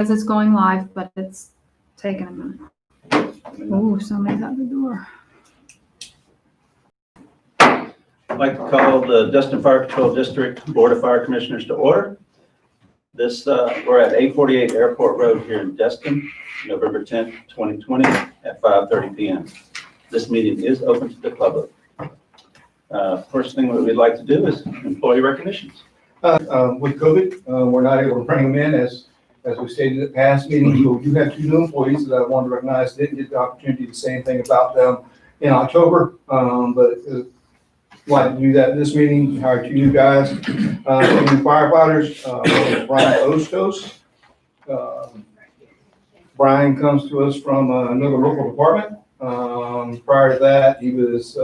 Says it's going live, but it's taking a minute. Oh, somebody's at the door. I'd like to call the Destin Fire Control District Board of Fire Commissioners to order. We're at 848 Airport Road here in Destin, November 10th, 2020 at 5:30 p.m. This meeting is open to the public. First thing that we'd like to do is employee recognitions. With COVID, we're not able to bring them in as we stated at past meetings. So we do have two new employees that I want to recognize. Didn't get the opportunity to say anything about them in October, but like to do that in this meeting. We hired two new guys, two new firefighters. Brian Ostos. Brian comes to us from another local department. Prior to that, he was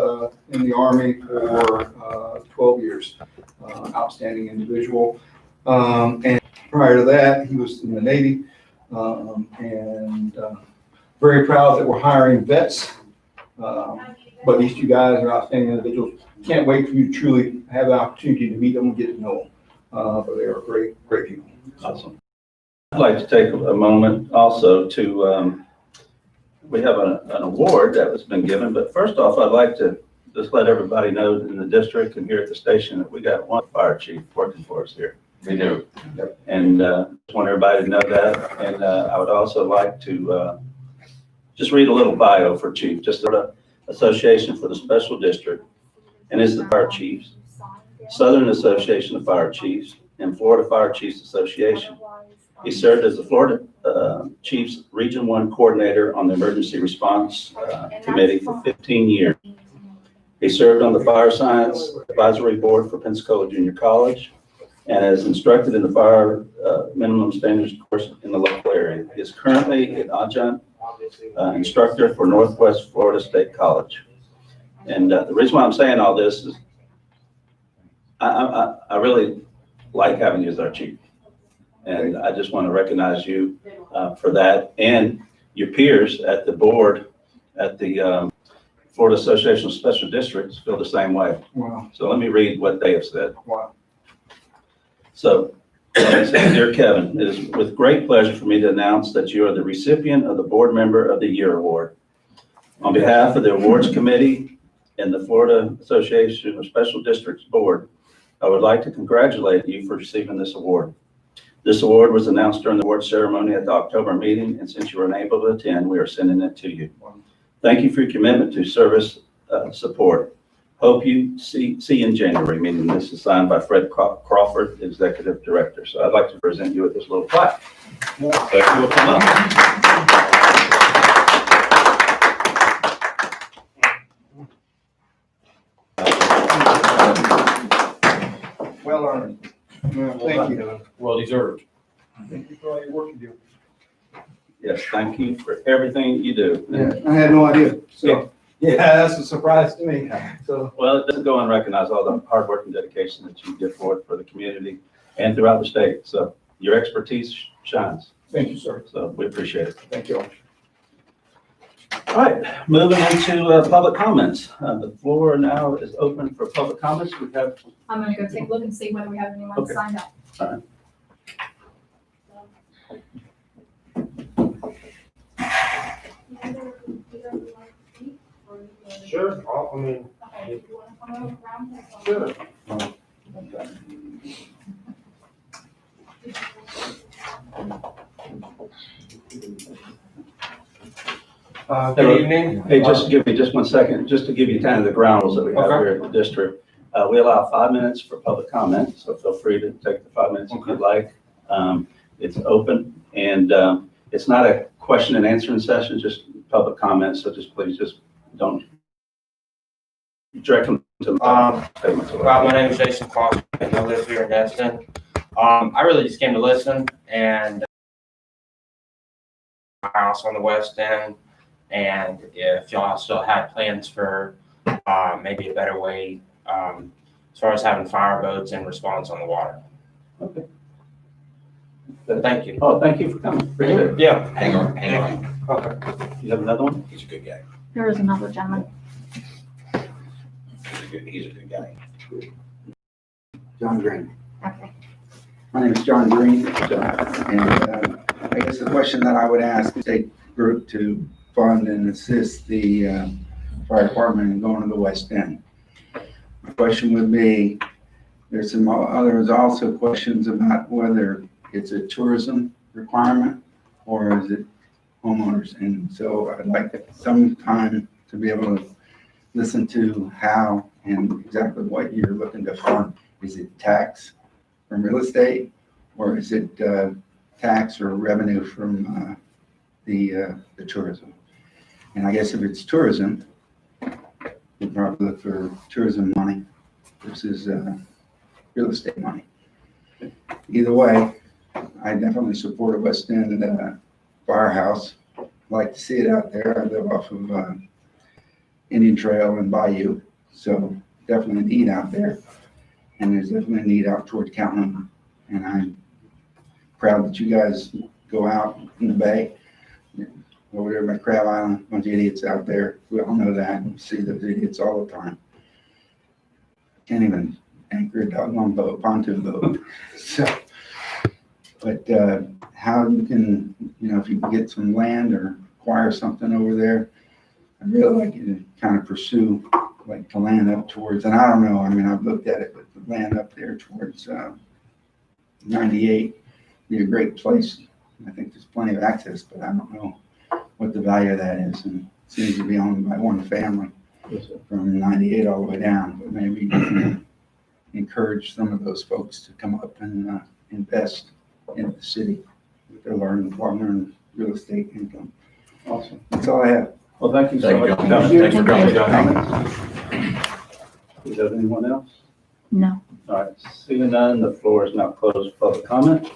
in the Army for 12 years. Outstanding individual. And prior to that, he was in the Navy. Very proud that we're hiring vets. But these two guys are outstanding individuals. Can't wait for you to truly have the opportunity to meet them and get to know them. But they are great people. Awesome. I'd like to take a moment also to, we have an award that has been given, but first off, I'd like to just let everybody know in the district and here at the station that we got one fire chief working for us here. We do. Yep. And just want everybody to know that. And I would also like to just read a little bio for Chief, just the Association for the Special District, and is the Fire Chiefs, Southern Association of Fire Chiefs, and Florida Fire Chiefs Association. He served as the Florida Chiefs Region 1 Coordinator on the Emergency Response Committee for 15 years. He served on the Fire Science Advisory Board for Pensacola Junior College and is instructed in the fire minimum standards course in the local area. He is currently an adjunct instructor for Northwest Florida State College. And the reason why I'm saying all this is I really like having you as our chief. And I just want to recognize you for that, and your peers at the board at the Florida Association of Special Districts feel the same way. Wow. So let me read what they have said. Wow. So, it says, Dear Kevin, it is with great pleasure for me to announce that you are the recipient of the Board Member of the Year Award. On behalf of the Awards Committee and the Florida Association of Special Districts Board, I would like to congratulate you for receiving this award. This award was announced during the award ceremony at the October meeting, and since you were unable to attend, we are sending it to you. Thank you for your commitment to service support. Hope you see you in January, meaning this is signed by Fred Crawford, Executive Director. So I'd like to present you with this little plaque. Thank you. Will come up. Well earned. Thank you. Well deserved. Thank you for all your work you do. Yes, thank you for everything you do. Yeah, I had no idea. So, yeah, that's a surprise to me. So, Well, it doesn't go unrecognized, all the hard work and dedication that you give forth for the community and throughout the state. So your expertise shines. thank you, sir. So we appreciate it. Thank you all. All right, moving into public comments. The floor now is open for public comments. We have, I'm gonna go take a look and see whether we have anyone Okay. signed up. All right. Sure. I mean, Okay, you wanna come over around? sure. Good evening. hey, just give me just 1 second, just to give you kind of the ground rules that we have Okay. here at the district. We allow 5 minutes for public comment, so feel free to take the 5 minutes if you'd like. It's open, and it's not a question and answering session, just public comments, so just please just don't direct them to statements. My name is Jason Foster, and I live here in Destin. I really just came to listen, and my house on the west end, and if y'all still had plans for maybe a better way as far as having fire boats and response on the water. Okay. Thank you. Oh, thank you for coming. Appreciate it. Yeah. Hang on. Okay. You have another one? He's a good guy. There is another gentleman. He's a good guy. John Green. Okay. My name is John Green, and I guess the question that I would ask the state group to fund and assist the fire department in going to the West End. My question would be, there's also questions about whether it's a tourism requirement or is it homeowners. And so I'd like some time to be able to listen to how and exactly what you're looking to fund. Is it tax from real estate, or is it tax or revenue from the tourism? And I guess if it's tourism, we'd probably look for tourism money versus real estate money. Either way, I definitely support a West End firehouse. I'd like to see it out there. I live off of Indian Trail and Bayou, so definitely a need out there. And there's definitely a need out toward County. And I'm proud that you guys go out in the bay, over there by Crab Island, a bunch of idiots out there. We all know that, and see those idiots all the time. Can't even anchor a doggone boat, pontoon boat. So, but how you can, if you can get some land or acquire something over there, I'd really like you to kind of pursue like the land up towards, and I don't know, I mean, I've looked at it, but the land up there towards 98 be a great place. I think there's plenty of access, but I don't know what the value of that is. And it seems to be owned by one family from 98 all the way down, but maybe you can encourage some of those folks to come up and invest in the city with their learn real estate income. Awesome. That's all I have. Well, thank you so Thank much. you. for coming. Thanks for coming, John. Do you have anyone else? No. All right, seeing none, the floor is now closed for public comment.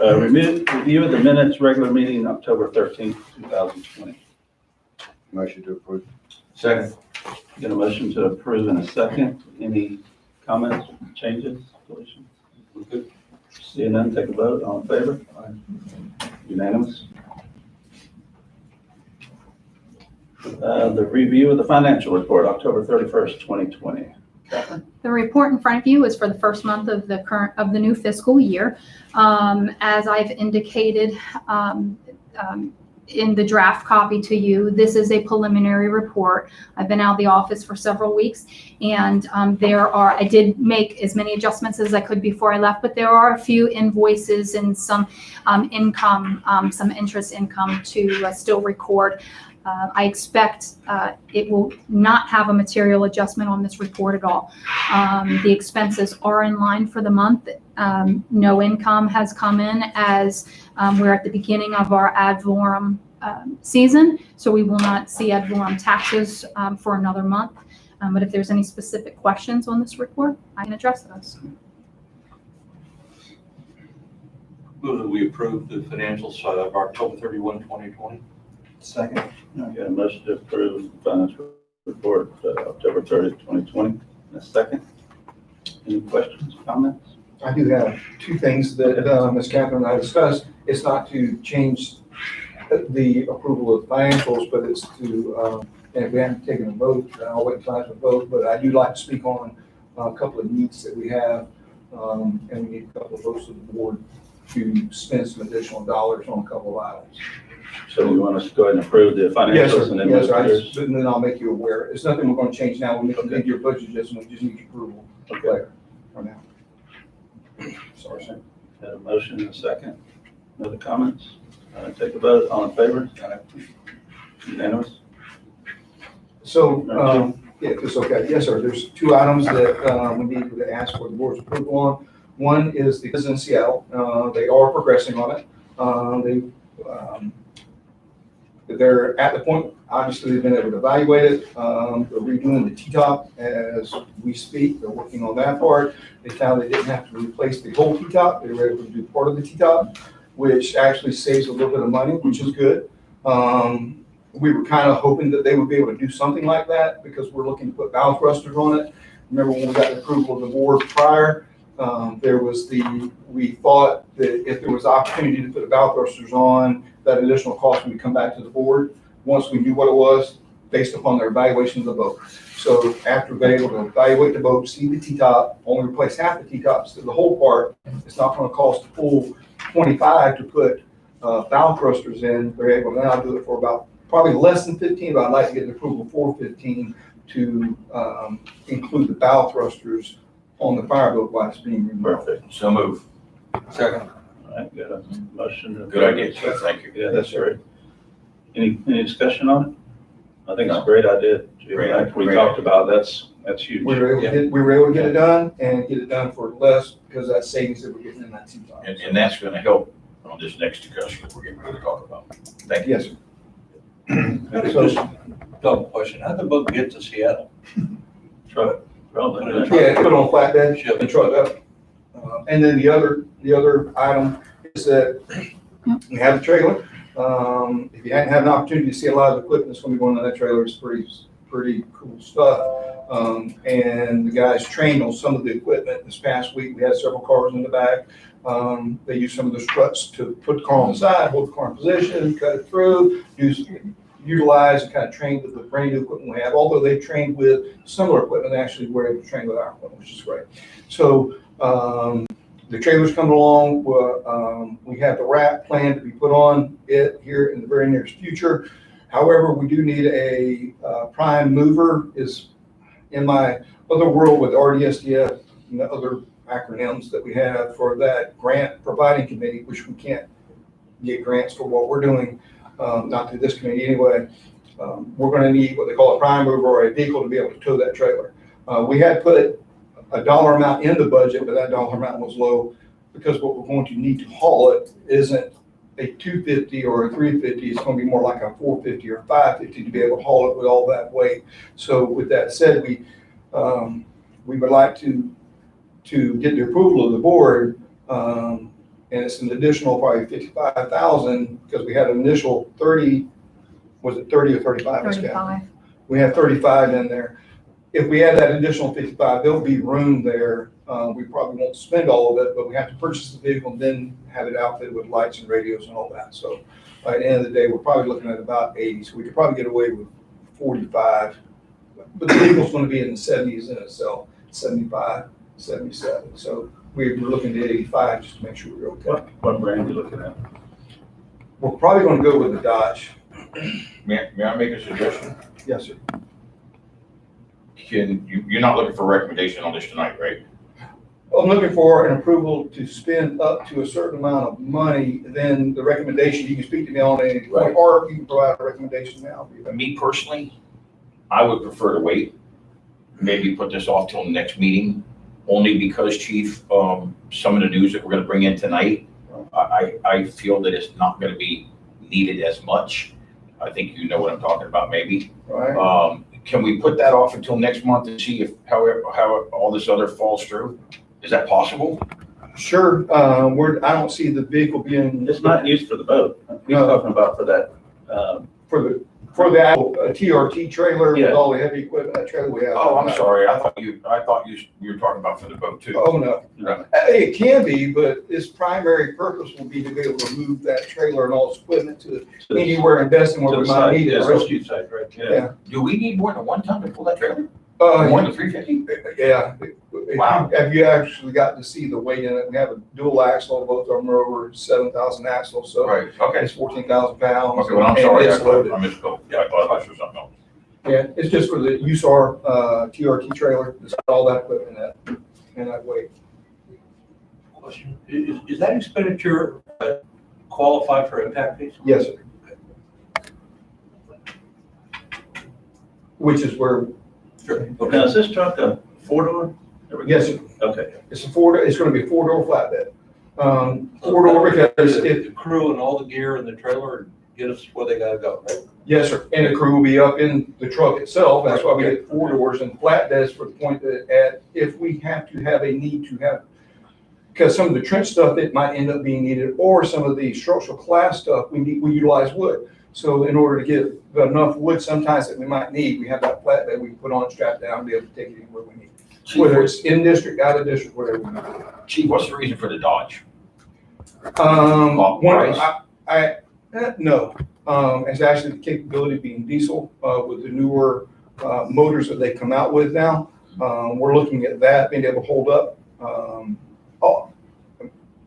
Review of the minutes, regular meeting, October 13th, 2020. Motion to approve. Second. Get a motion to approve in a second. Any comments, changes, deletions? We're good. Seeing none, take a vote. All in favor? Unanimous. The review of the financial report, October 31st, 2020. Catherine? The report in front of you is for the first month of the new fiscal year. As I've indicated in the draft copy to you, this is a preliminary report. I've been out of the office for several weeks, and I did make as many adjustments as I could before I left, but there are a few invoices and some income, some interest income to still record. I expect it will not have a material adjustment on this report at all. The expenses are in line for the month. No income has come in as we're at the beginning of our ad valorem season, so we will not see ad valorem taxes for another month. But if there's any specific questions on this report, I can address those. Move that we approve the financials of October 31, 2020. Second. I got a motion to approve the financial report, October 30th, 2020. A second. Any questions, comments? I do have two things that Ms. Catherine and I discussed. It's not to change the approval of financials, but it's to, and if we haven't taken a vote, I'll wait until I have a vote, but I do like to speak on a couple of needs that we have, and we need a couple of votes of the board to spend some additional dollars on a couple of items. So you want us to go ahead and approve the Yes, financials sir. and then Yes, sir. yours? And then I'll make you aware. It's nothing we're going to change now. We're making Okay. your budget adjustment. We just need your approval Okay. later or now. Sorry, sir. Got a motion and a second. Other comments? Take a vote. All in favor? Unanimous? So, yeah, it's okay. Yes, sir. There's two items that we need to ask for the board's approval on. One is the business in Seattle. They are progressing on it. They're at the point, obviously, they've been able to evaluate it. They're redoing the T-top as we speak. They're working on that part. They found they didn't have to replace the whole T-top. They were able to do part of the T-top, which actually saves a little bit of money, which is good. We were kind of hoping that they would be able to do something like that because we're looking to put valve thrusters on it. Remember when we got the approval of the board prior, we thought that if there was opportunity to put valve thrusters on, that additional cost would come back to the board. Once we knew what it was, based upon their evaluation of the boat. So after being able to evaluate the boat, see the T-top, only replace half the T-tops, so the whole part, it's not gonna cost the full 25 to put bow thrusters in. They're able to now do it for about, probably less than 15, but I'd like to get an approval for 15 to include the bow thrusters on the fireboat while it's being removed. Perfect. So move. Second. All right, got a motion. Good idea, Chief. Thank you. Yeah, that's great. Any discussion on it? I think it's a great idea. Great, Like we great. talked about, that's huge. We were able to get it done and get it done for less because of that savings that we're getting in that T-top. And that's gonna help on this next discussion we're getting ready to talk about. Thank you. Yes, sir. Just dumb question. How'd the boat get to Seattle? Truck, probably. Yeah, put on flatbed, Ship. and truck up. And then the other item is that we have the trailer. If you hadn't had an opportunity to see a lot of the equipment that's gonna be going on that trailer, it's pretty cool stuff. And the guys trained on some of the equipment this past week. We had several cars in the back. They used some of the struts to put the car on the side, hold the car in position, cut it through, utilize and kind of train with the brand new equipment we have. Although they trained with similar equipment, they actually were able to train with our equipment, which is great. So, the trailer's coming along. We have the wrap plan to be put on it here in the very near future. However, we do need a prime mover. Is in my other world with RDSDF and the other acronyms that we have for that grant providing committee, which we can't get grants for what we're doing, not through this committee anyway. We're going to need what they call a prime mover or a vehicle to be able to tow that trailer. We had put a dollar amount in the budget, but that dollar amount was low because what we're going to need to haul it isn't a 250 or a 350. It's going to be more like a 450 or 550 to be able to haul it with all that weight. So with that said, we would like to get the approval of the board, and it's an additional probably 55,000 because we had an initial 30, was it 30 or 35? Ms. Kathy? 35. We have 35 in there. If we add that additional 55, there'll be room there. We probably won't spend all of it, but we have to purchase the vehicle and then have it outfitted with lights and radios and all that. So by the end of the day, we're probably looking at about 80. So we could probably get away with 45, but the vehicle's going to be in the 70s in itself, 75, 77. So we're looking at 85 just to make sure we're okay. What brand are you looking at? We're probably going to go with the Dodge. May I make a suggestion? Yes, sir. You're not looking for a recommendation on this tonight, right? I'm looking for an approval to spend up to a certain amount of money, then the recommendation, you can speak to me on any point, Right. or you can provide a recommendation now. Me personally, I would prefer to wait, maybe put this off till the next meeting, only because, Chief, some of the news that we're gonna bring in tonight, I feel that it's not gonna be needed as much. I think you know what I'm talking about, maybe. Right? Can we put that off until next month and see if, how all this other falls through? Is that possible? Sure, I don't see the vehicle being. It's not used for the boat. He's No. talking about for that, For the actual TRT trailer with Yeah. all the heavy equipment, that trailer we have. Oh, I'm sorry. I thought you were talking about for the boat too. Oh, no. No. It can be, but its primary purpose will be to be able to move that trailer and all its equipment to anywhere and best where To we the might side, need yeah, it. rescue site, right? Yeah. Do we need more than one ton to pull that trailer? More than 350? Yeah. Wow. Have you actually got to see the weight in it? We have a dual axle, both of them are over 7,000 axles, so Right, okay. it's 14,000 pounds. Okay, well, I'm and sorry. I it's loaded. misspoke. I thought this was something else. Yeah, it's just for the USAR TRT trailer. It's got all that equipment in that weight. Question. Is that expenditure qualify for impact fees? Yes, sir. Which is where, Sure. Now, is this truck a four-door? yes, sir. Okay. It's it's gonna be a 4-door flatbed. 4-door because The crew and all the gear in the trailer get us where they gotta go, right? yes, sir. And the crew will be up in the truck itself. That's why we get 4 doors and flatbeds for the point that if we have to have a need to have, because some of the trench stuff that might end up being needed, or some of the structural class stuff, we utilize wood. So in order to get enough wood sometimes that we might need, we have that flatbed we can put on, strap down, and be able to take it anywhere we need. Whether it's in district, out of district, whatever we need. Chief, what's the reason for the Dodge? One, Price? No, it's actually the capability of being diesel, with the newer, motors that they come out with now. We're looking at that, being able to hold up. Oh,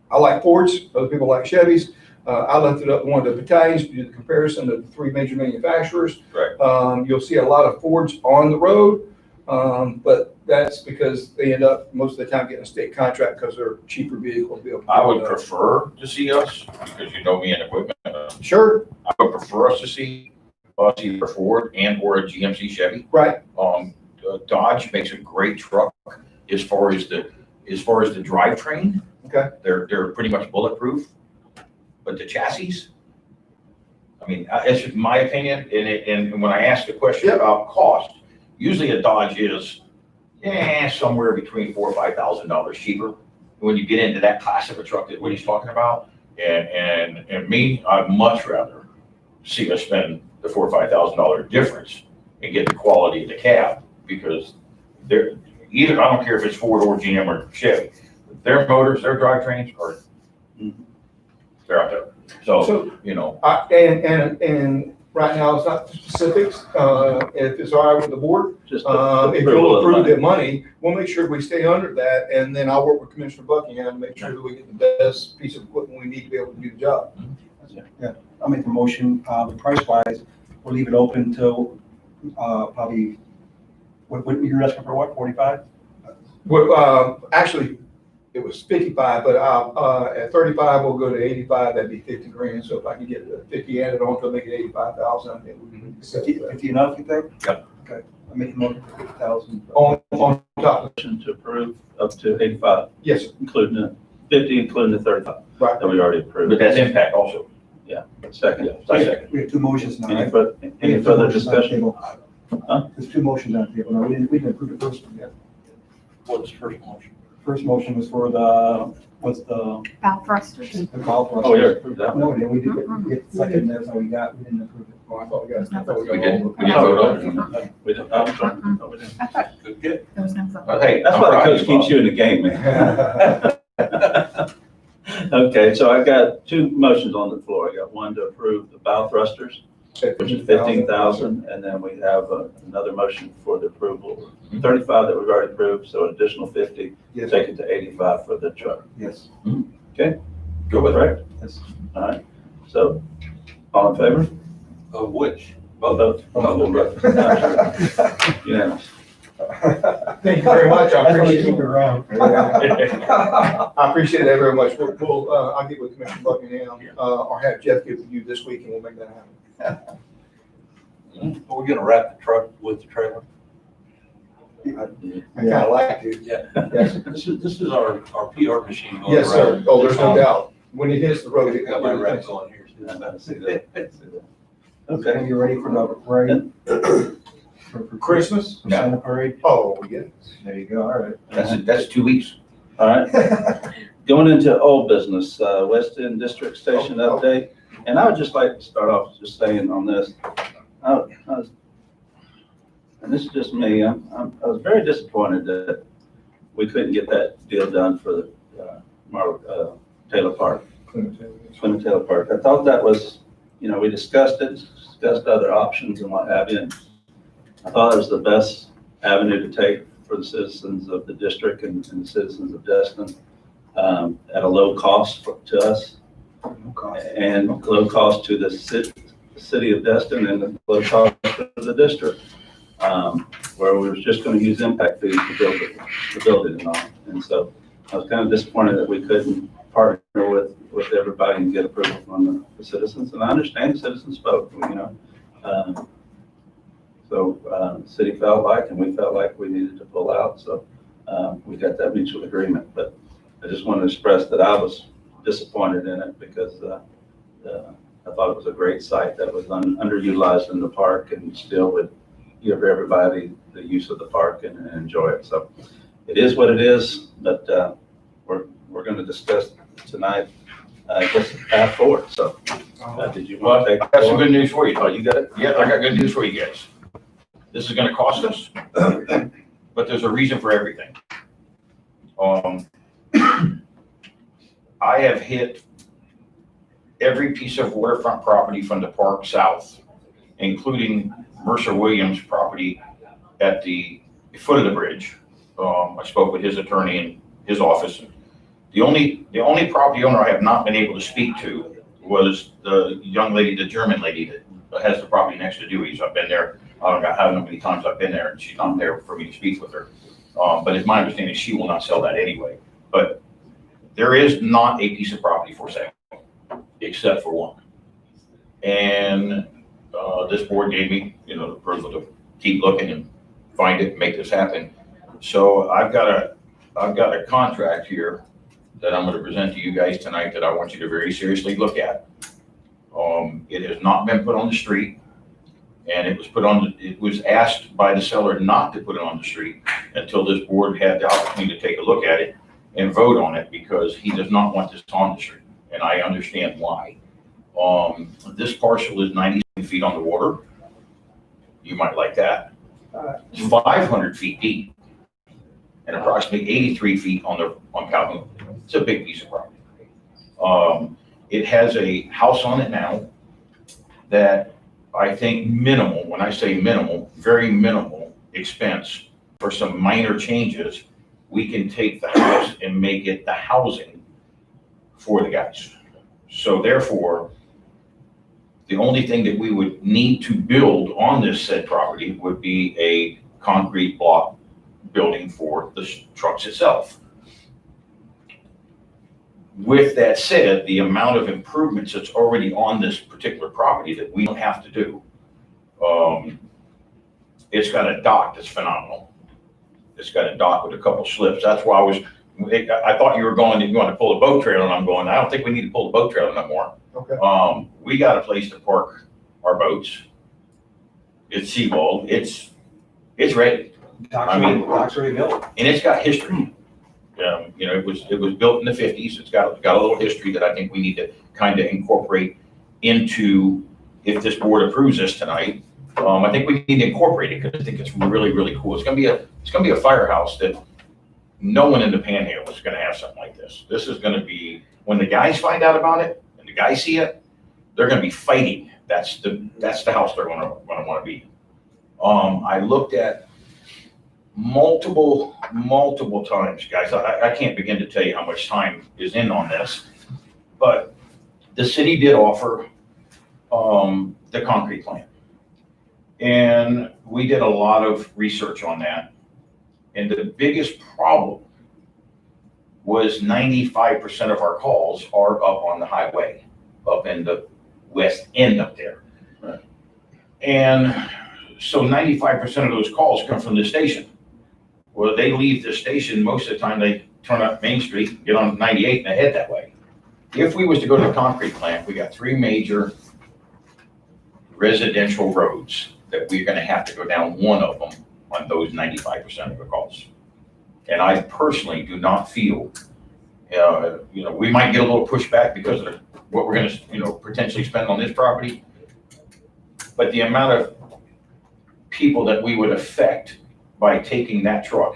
I like Fords, other people like Chevys. I left it up to one of the battalions to do the comparison of the three major manufacturers. Right. You'll see a lot of Fords on the road, but that's because they end up most of the time getting a state contract because they're cheaper vehicles to be able to. I would prefer to see us, because you know me in equipment, Sure, I would prefer us to see us either a Ford and or a GMC Chevy. right. Dodge makes a great truck as far as the drivetrain. Okay. They're pretty much bulletproof, but the chassis, I mean, it's just my opinion, and when I ask the question Yep. about cost, usually a Dodge is, somewhere between $4,000 or $5,000 cheaper. When you get into that class of a truck that what he's talking about, and me, I'd much rather see us spend the $4,000 or $5,000 difference and get the quality of the cab, because they're either, I don't care if it's Ford or GM or Chevy, their motors, their drivetrains are, they're out there. So, So, you know, and right now, it's not specifics, if it's all right with the board. Just If you'll approve the money, we'll make sure we stay under that, and then I'll work with Commissioner Buckingham to make sure that we get the best piece of equipment we need to be able to do the job. I'll make the motion, the price wise, we'll leave it open till, probably, what you're asking for, what, 45? Well, actually, it was 55, but, at 35, we'll go to 85, that'd be 50 grand, so if I can get the 50 added on to make it 85,000, I think we can accept 50 that. 50 enough, you think? Yep. Okay, I'll make the motion for 50,000. On top, Motion to approve up to 85, yes, sir. including the 50, including the 35 Right. that we already approved. but that's impact also. Second. I second. We have two motions now, Any right? further, We any have two further motions on the discussion? table. Huh? There's two motions on the table, no, we didn't approve the first one yet. What's the first motion? First motion was for the, what's the Bow thrusters. the call for us? Oh, yeah, approved that one. No, we didn't, we get second, that's all we got, we didn't approve it. Oh, I thought we got, I thought We we didn't, got. we didn't vote on it. We didn't, I'm sorry. No, we didn't. I thought Good. there was no vote. But hey, That's I'm why the proud coach of you, keeps you in the game, man. Okay, so I got two motions on the floor. I got one to approve the bow thrusters, which is 15,000, and then we have another motion for the approval, 35 that we've already approved, so an additional 50, Yes, take it to 85 for the truck. Yes. Go with it. Correct? Yes. All right, so, all in favor? Of which? Both. Unanimous. Thank you very much, I That's why we appreciate keep it. it around. I appreciate that very much. We'll, I'll get with Commissioner Buckingham, or have Jeff get with you this week and we'll make that happen. Are we gonna wrap the truck with the trailer? I kinda like to. Yeah. Yes, This is our PR machine going yes, sir. around. Oh, there's no doubt. When it hits the road, it Got my wrap going here. See that? Okay, Okay. you ready for the parade? For Christmas? For Santa parade? Oh, yeah. There you go, all right. That's 2 weeks. All right, going into old business, West End District Station update. And I would just like to start off just saying on this, and this is just me, I was very disappointed that we couldn't get that deal done for the Taylor Park, Clement Taylor Park. I thought that was, we discussed it, discussed other options and what have you. And I thought it was the best avenue to take for the citizens of the district and the citizens of Destin, at a low cost to us No cost. and low cost to the city of Destin and low cost to the district, where we was just going to use impact fees to build it and all. And so I was kind of disappointed that we couldn't partner with everybody and get approval from the citizens. And I understand the citizens spoke, So the city felt like, and we felt like we needed to pull out, so we got that mutual agreement. But I just wanted to express that I was disappointed in it because I thought it was a great site that was underutilized in the park and still would give everybody the use of the park and enjoy it. So it is what it is, but we're going to discuss tonight, I guess, the path forward. So did you want to take? I got some good news for you. Oh, you got it? Yeah, I got good news for you guys. This is gonna cost us, but there's a reason for everything. I have hit every piece of waterfront property from the park south, including Mercer Williams' property at the foot of the bridge. I spoke with his attorney in his office. The only property owner I have not been able to speak to was the young lady, the German lady that has the property next to Dewey's. I've been there, I don't know how many times I've been there, and she's not there for me to speak with her. But it's my understanding she will not sell that anyway. But there is not a piece of property for sale, except for one. And this board gave me, the approval to keep looking and find it and make this happen. So I've got a contract here that I'm going to present to you guys tonight that I want you to very seriously look at. It has not been put on the street, and it was asked by the seller not to put it on the street until this board had the opportunity to take a look at it and vote on it, because he does not want this on the street, and I understand why. This parcel is 97 feet on the water. You might like that. It's 500 feet deep and approximately 83 feet on Calhoun. It's a big piece of property. It has a house on it now that I think minimal, when I say minimal, very minimal expense for some minor changes, we can take the house and make it the housing for the guys. So therefore, the only thing that we would need to build on this said property would be a concrete block building for the trucks itself. With that said, the amount of improvements that's already on this particular property that we don't have to do. It's got a dock that's phenomenal. It's got a dock with a couple slips. That's why I thought you were going to pull a boat trailer, and I'm going, I don't think we need to pull a boat trailer no more. Okay. We got a place to park our boats. It's seawalled. It's ready. Dock's already built. And it's got history. It was built in the 50s. It's got a little history that I think we need to kind of incorporate into, if this board approves this tonight. I think we need to incorporate it because I think it's really, really cool. It's gonna be a firehouse that no one in the Panhandle is gonna have something like this. This is gonna be, when the guys find out about it and the guys see it, they're gonna be fighting. That's the house they're gonna wanna be. I looked at multiple times, guys. I can't begin to tell you how much time is in on this, but the city did offer the concrete plant. And we did a lot of research on that. And the biggest problem was 95% of our calls are up on the highway, up in the west end up there. Right. And so 95% of those calls come from the station. Well, they leave the station, most of the time they turn up Main Street, get on 98 and they head that way. If we was to go to the concrete plant, we got 3 major residential roads that we're gonna have to go down one of them on those 95% of the calls. And I personally do not feel, we might get a little pushback because of what we're gonna, potentially spend on this property. But the amount of people that we would affect by taking that truck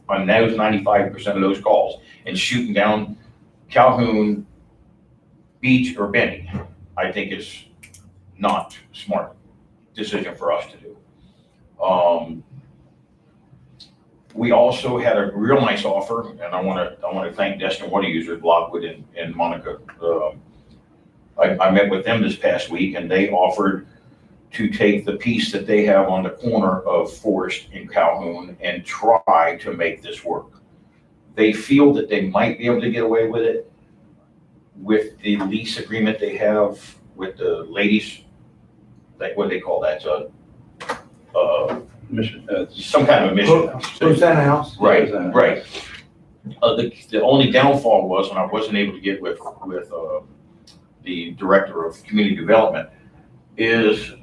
on those 95% of those calls and shooting down Calhoun, Beach, or Benny, I think it's not smart decision for us to do. We also had a real nice offer, and I want to thank Destin Water Users, Blockwood and Monica. I met with them this past week, and they offered to take the piece that they have on the corner of Forest and Calhoun and try to make this work. They feel that they might be able to get away with it with the lease agreement they have with the ladies. Like, what do they call that? Mission. Some kind of a mission. Rosanna House. Right. The only downfall was, and I wasn't able to get with the director of community development, is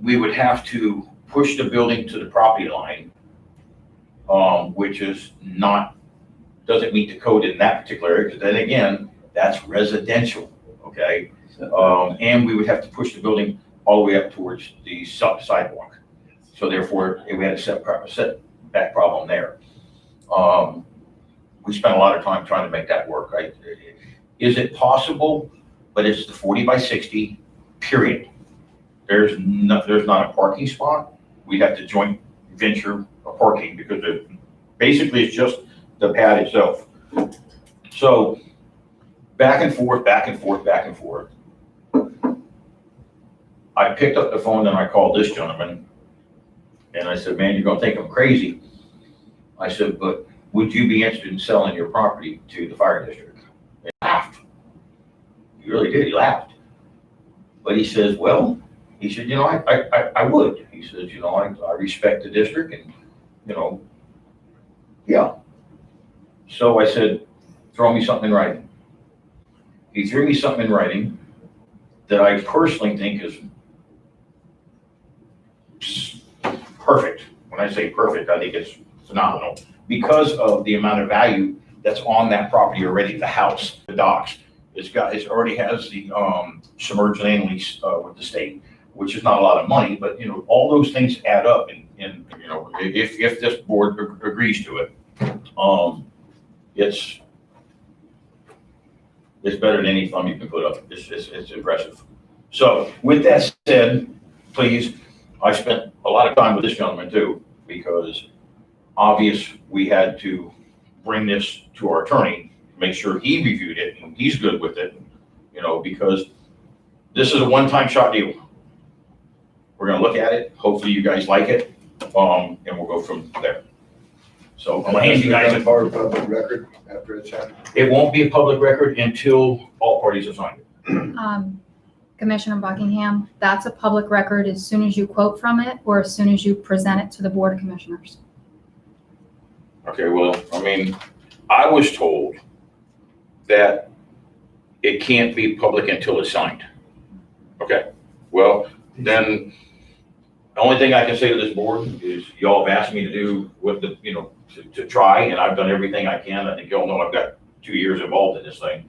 we would have to push the building to the property line, which doesn't meet the code in that particular area, because then again, that's residential, okay? And we would have to push the building all the way up towards the sidewalk. So therefore, we had a setback problem there. We spent a lot of time trying to make that work, right? Is it possible? but it's the 40 by 60, period. There's not a parking spot. We'd have to joint venture a parking because basically it's just the pad itself. So back and forth, back and forth, back and forth. I picked up the phone and I called this gentleman and I said, man, you're gonna think I'm crazy. I said, but would you be interested in selling your property to the fire district? He laughed. He really did, he laughed. But he says, well, he said, you know, I would. He says, you know, I respect the district and, you know, yeah. So I said, throw me something in writing. He threw me something in writing that I personally think is perfect. When I say perfect, I think it's phenomenal because of the amount of value that's on that property already, the house, the docks. It already has the submerged land lease with the state, which is not a lot of money, but you know, all those things add up and you know, if this board agrees to it, it's better than any thumb you can put up. It's impressive. So with that said, please, I spent a lot of time with this gentleman too, because obvious we had to bring this to our attorney, make sure he reviewed it and he's good with it, you know, because this is a one-time shot deal. We're gonna look at it. Hopefully you guys like it, and we'll go from there. So I'm gonna hand you guys a Part of public record after it's happened. It won't be a public record until all parties have signed it. Commissioner Buckingham, that's a public record as soon as you quote from it or as soon as you present it to the Board of Commissioners. Okay, well, I mean, I was told that it can't be public until it's signed. Okay, well, then, the only thing I can say to this board is y'all have asked me to do what the, you know, to try, and I've done everything I can. I think y'all know I've got 2 years involved in this thing.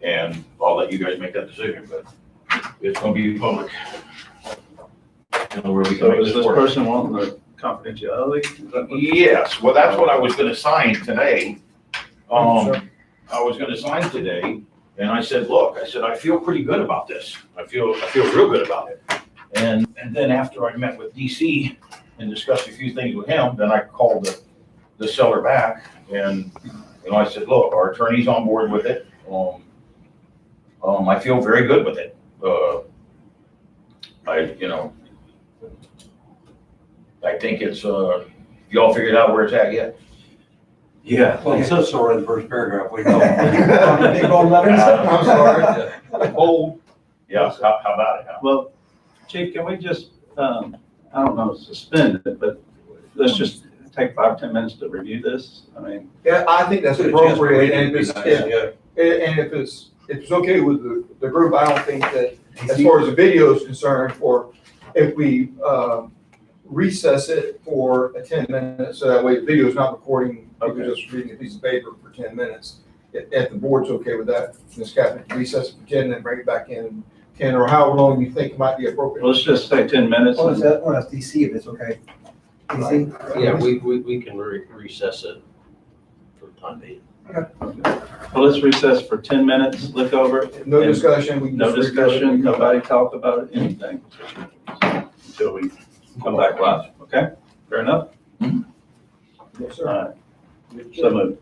And I'll let you guys make that decision, but it's gonna be public. You know, where we can So make is this this work. person wanting the confidentiality? Is that what- Yes, well, that's what I was gonna sign today. I was gonna sign today, and I said, look, I said, I feel pretty good about this. I feel real good about it. And then after I met with DC and discussed a few things with him, then I called the seller back and, you know, I said, look, our attorney's on board with it. I feel very good with it. You know, I think it's, y'all figured out where it's at yet? Yeah. Well, it says so in the first paragraph, we know. Big old letters. I'm sorry. Bold. Yeah, how about it? Huh? Well, Chief, can we just, I don't know, suspend it, but let's just take 5 or 10 minutes to review this? I mean, Yeah, I think that's appropriate, and if it's, and if it's okay with the group, I don't think that, as far as the video is concerned, or if we recess it for 10 minutes, so that way the video is not recording, people just reading a piece of paper for 10 minutes. If the board's okay with that, Ms. Catherine, recess it for 10 and then bring it back in 10, or however long you think might be appropriate. let's just say 10 minutes. Well, that's DC if it's okay. DC? Yeah, we can recess it for the time being. Well, let's recess for 10 minutes, look over it. No and discussion. We can No just review it. discussion, nobody talk about it, anything, until we come back live, okay? Fair enough? Yes, All sir. right, so moved.